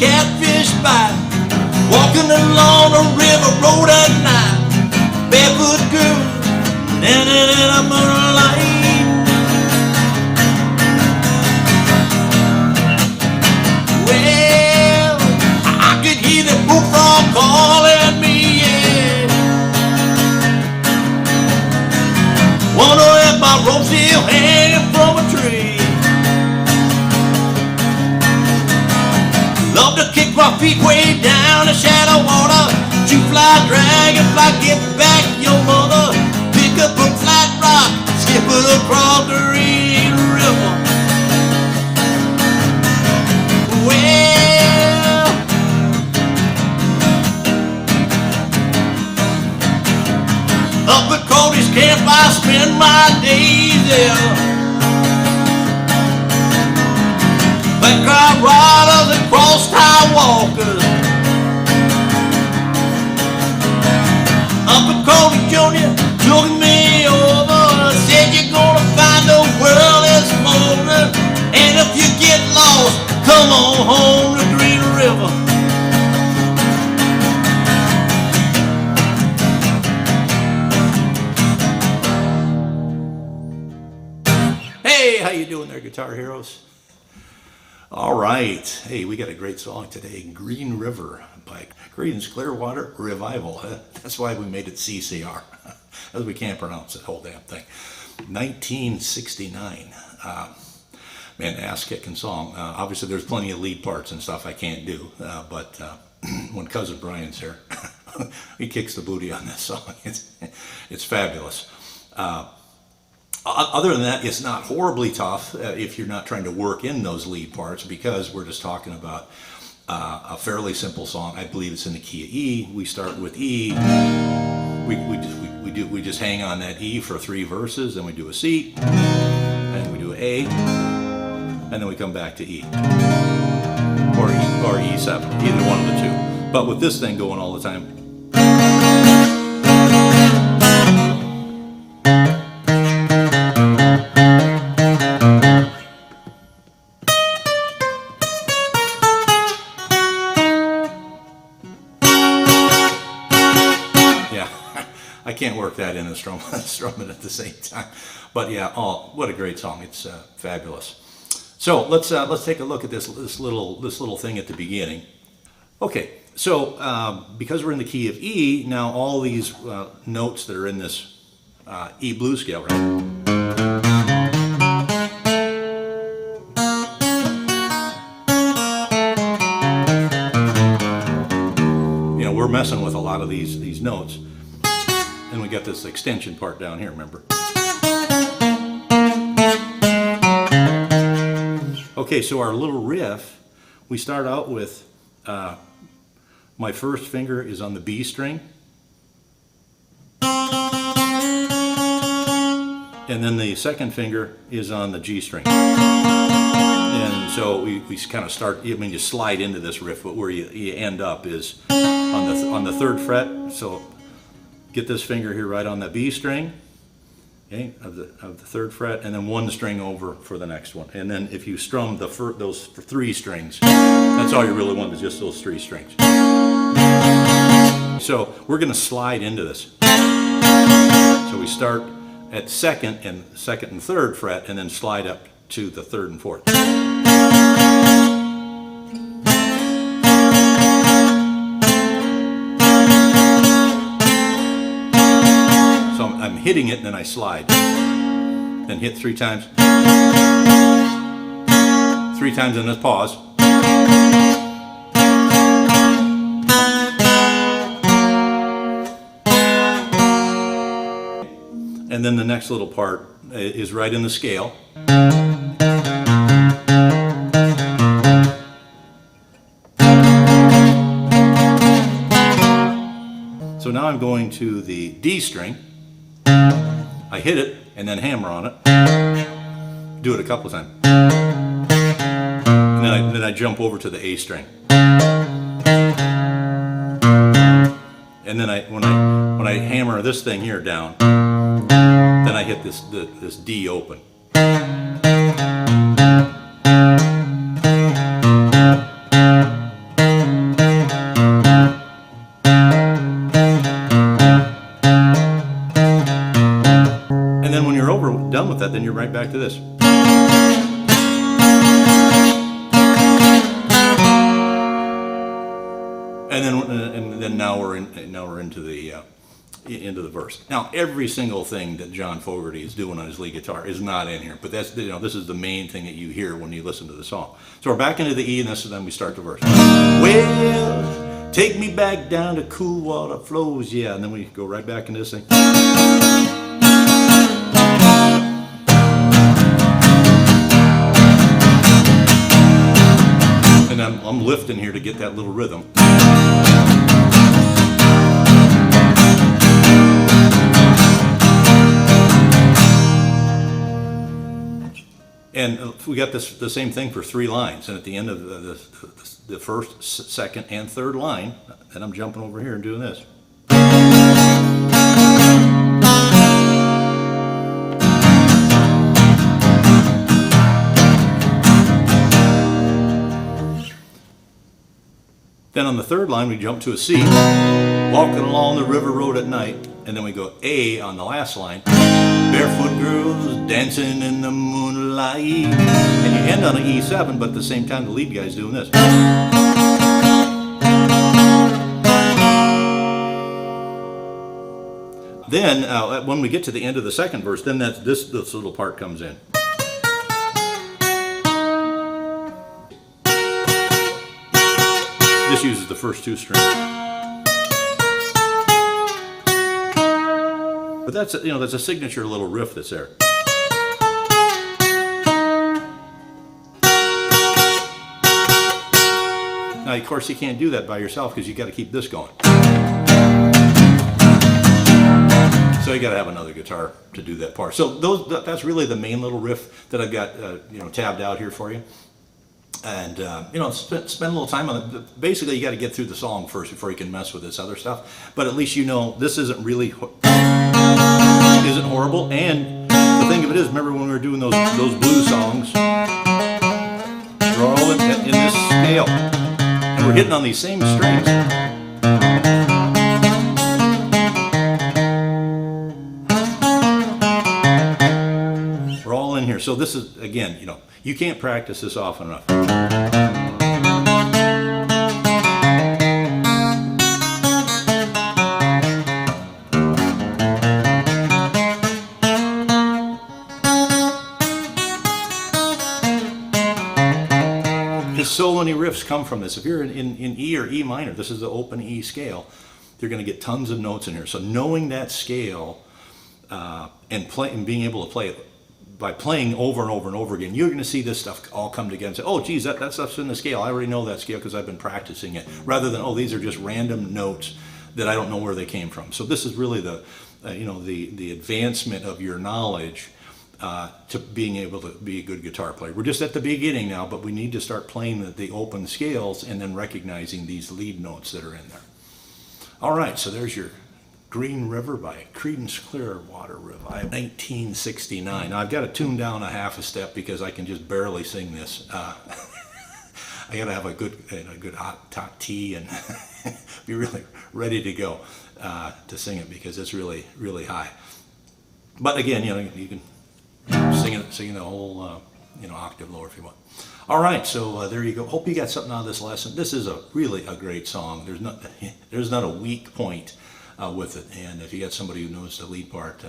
catfish bite. Walking along a river road at night. Barefoot girl, standing in the moonlight. Well, I could hear the bullfrog calling me, yeah. Wonder if my rope's still hanging from a tree. Love to kick my feet way down the shallow water. You fly, dragonfly, get back your mother. Pick up a flat rock, skip it across the Green River. Well, up at Cody's camp I spend my days there. Background riders and cross-tie walkers. Uncle Cody Jr. took me over, said you're gonna find the world is smoldering, and if you get lost, come on home to Green River. Hey, how you doing there, Guitar Heroes? All right. Hey, we got a great song today, Green River by Creedence Clearwater Revival. That's why we made it CCR, as we can't pronounce the whole damn thing. 1969. Man, ass-kicking song. Obviously, there's plenty of lead parts and stuff I can't do, but when Cousin Brian's here, he kicks the booty on this song. It's fabulous. Other than that, it's not horribly tough if you're not trying to work in those lead parts, because we're just talking about a fairly simple song. I believe it's in the key of E. We start with E. We just hang on that E for 3 verses, then we do a C, and we do an A, and then we come back to E, or E7, either one of the two. But with this thing going all the time. I can't work that in and strum it at the same time. But yeah, oh, what a great song. It's fabulous. So let's take a look at this little thing at the beginning. Okay, so because we're in the key of E, now all these notes that are in this E blues scale, right? You know, we're messing with a lot of these notes. And we got this extension part down here, remember? Okay, so our little riff, we start out with, my first finger is on the B string. And then the second finger is on the G string. And so we kind of start, I mean, you slide into this riff, but where you end up is on the 3rd fret. So get this finger here right on the B string, okay, of the 3rd fret, and then 1 string over for the next one. And then if you strum those 3 strings, that's all you really want, is just those 3 strings. So we're going to slide into this. So we start at 2nd and 3rd fret, and then slide up to the 3rd and 4th. I'm hitting it and then I slide. Then hit 3 times. 3 times and then pause. And then the next little part is right in the scale. So now I'm going to the D string. I hit it and then hammer on it. Do it a couple of times. And then I jump over to the A string. And then when I hammer this thing here down, then I hit this D open. back to this. And then now we're into the verse. Now every single thing that John Fogerty is doing on his lead guitar is not in here, but that's, this is the main thing that you hear when you listen to the song. So we're back into the E, and then we start the verse. Well, take me back down to cool water flows, yeah, and then we go right back into this thing. And I'm lifting here to get that little rhythm. And we got the same thing for 3 lines. And at the end of the first, second, and third line, then I'm jumping over here and doing this. Then on the third line, we jump to a C, walking along the river road at night, and then we go A on the last line, barefoot girls dancing in the moonlight, and you end on an E7, but at the same time the lead guy's doing this. Then when we get to the end of the second verse, then this little part comes in. This uses the first 2 strings. But that's a signature little riff that's there. Now, of course, you can't do that by yourself because you got to keep this going. So you got to have another guitar to do that part. So that's really the main little riff that I've got tabbed out here for you. And spend a little time on it. Basically, you got to get through the song first before you can mess with this other stuff. But at least this isn't really isn't horrible. And the thing of it is, remember when we were doing those blues songs? We're all in this scale, and we're hitting on these same strings. We're all in here. So this is, again, you can't practice this often enough. Because so many riffs come from this. If you're in E or E minor, this is the open E scale, you're going to get tons of notes in here. So knowing that scale and being able to play it, by playing over and over and over again, you're going to see this stuff all come together and say, oh, geez, that stuff's in the scale. I already know that scale because I've been practicing it. Rather than, oh, these are just random notes that I don't know where they came from. So this is really the advancement of your knowledge to being able to be a good guitar player. We're just at the beginning now, but we need to start playing the open scales and then recognizing these lead notes that are in there. All right, so there's your Green River by Creedence Clearwater Revival, 1969. Now I've got to tune down a half a step because I can just barely sing this. I got to have a good hot tea and be really ready to go to sing it because it's really, really high. But again, you can sing the whole octave lower if you want. All right, so there you go. Hope you got something out of this lesson. This is really a great song. There's not a weak point with it, and if you got somebody who knows the lead part,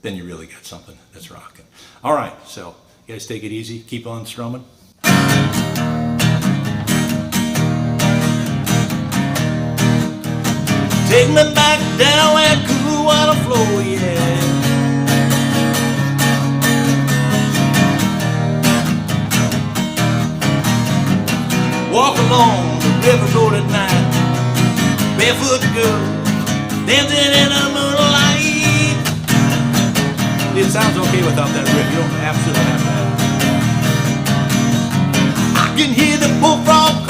then you really got something that's rocking. All right, so you guys take it easy, keep on strumming. Take me back down where cool water flow, yeah. Walk along the river road at night, barefoot girl dancing in the moonlight. It sounds okay without that riff. You don't absolutely have to have it. I can hear the bullfrog